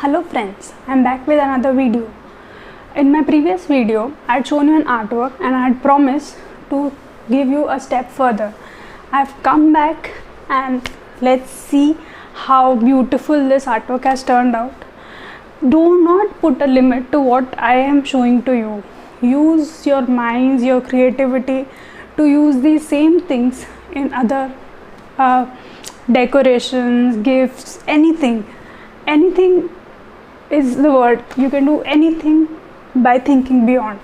Hello friends, I'm back with another video. In my previous video, I had shown you an artwork and I had promised to give you a step further. I've come back and let's see how beautiful this artwork has turned out. Do not put a limit to what I am showing to you. Use your minds, your creativity to use these same things in other decorations, gifts, anything. Anything is the word. You can do anything by thinking beyond.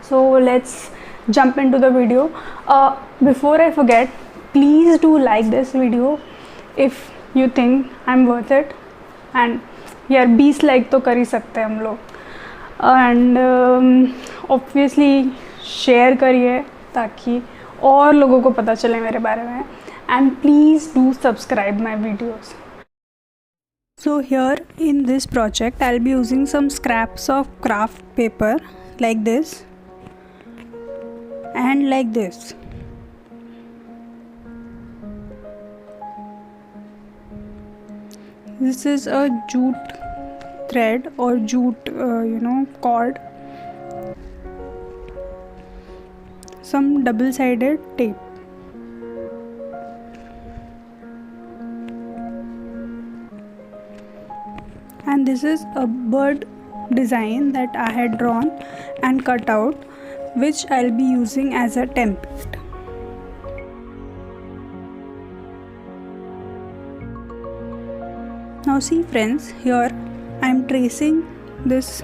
So let's jump into the video. Before I forget, please do like this video if you think I'm worth it. And यार 20 like तो कर ही सकते हैं हम लोग. And obviously share करिए ताकि और लोगों को पता चले मेरे बारे में. And please do subscribe my videos. So here in this project I'll be using some scraps of craft paper like this and like this. This is a jute thread or jute cord, some double-sided tape. And this is a bird design that I had drawn and cut out, which I'll be using as a template. Now see friends, here I am tracing this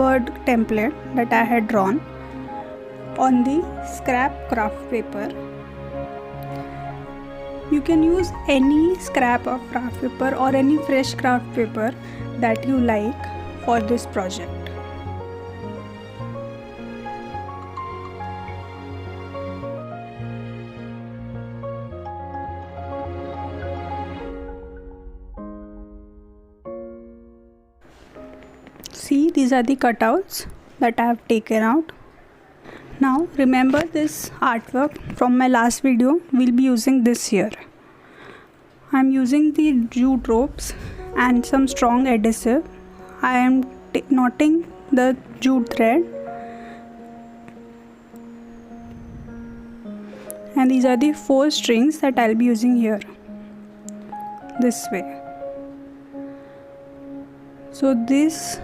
bird template that I had drawn on the scrap craft paper. You can use any scrap of craft paper or any fresh craft paper that you like for this project. See, these are the cutouts that I have taken out. Now remember this artwork from my last video, we'll be using this here. I'm using the jute ropes and some strong adhesive. I am knotting the jute thread, and these are the 4 strings that I'll be using here, this way. So these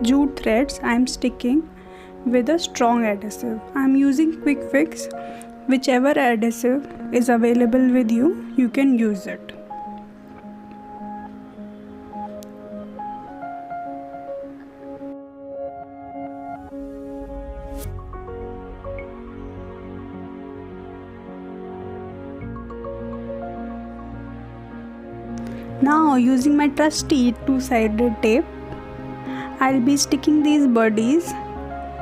jute threads I'm sticking with a strong adhesive. I'm using Quick Fix. Whichever adhesive is available with you, you can use it. Now using my trusty 2-sided tape, I'll be sticking these birdies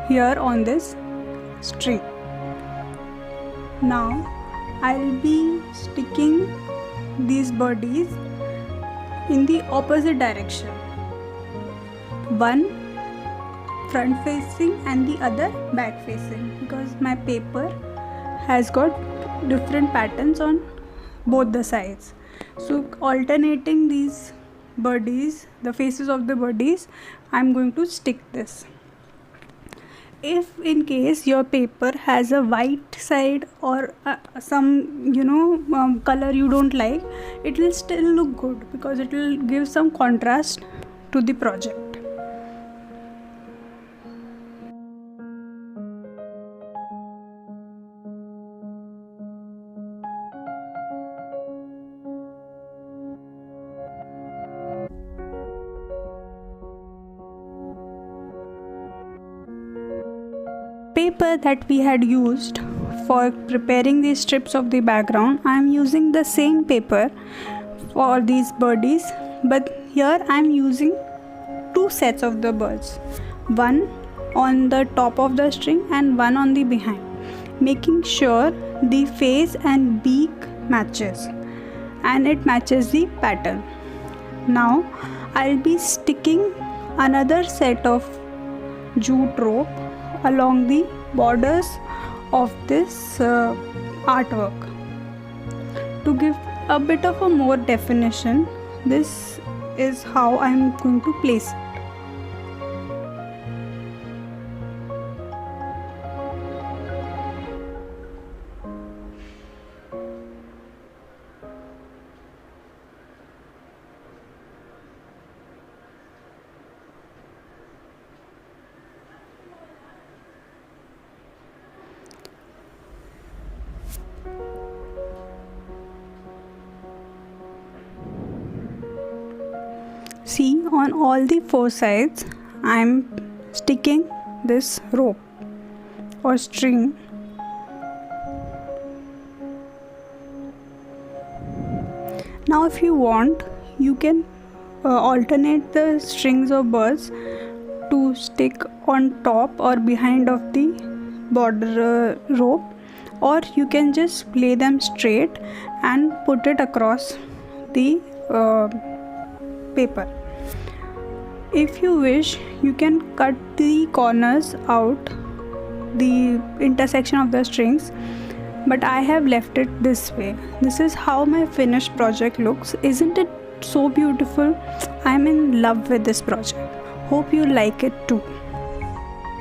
here on this string. Now I'll be sticking these birdies in the opposite direction. One front facing and the other back facing, because my paper has got different patterns on both the sides. So alternating these birdies, the faces of the birdies, I'm going to stick this. If in case your paper has a white side or some color you don't like, it will still look good because it will give some contrast to the project. Paper that we had used for preparing these strips of the background, I am using the same paper for these birdies, but here I am using 2 sets of the birds, one on the top of the string and one on the behind, making sure the face and beak matches and it matches the pattern. Now I'll be sticking another set of jute rope along the borders of this artwork to give a bit of a more definition. This is how I'm going to place it. See, on all the four sides, I'm sticking this rope or string. Now, if you want, you can alternate the strings or burrs to stick on top or behind of the border rope, or you can just lay them straight and put it across the paper. If you wish, you can cut the corners out, the intersection of the strings, but I have left it this way. This is how my finished project looks. Isn't it so beautiful? I'm in love with this project. Hope you like it too.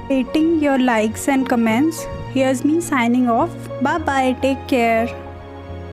Waiting your likes and comments. Here's me signing off. Bye bye. Take care.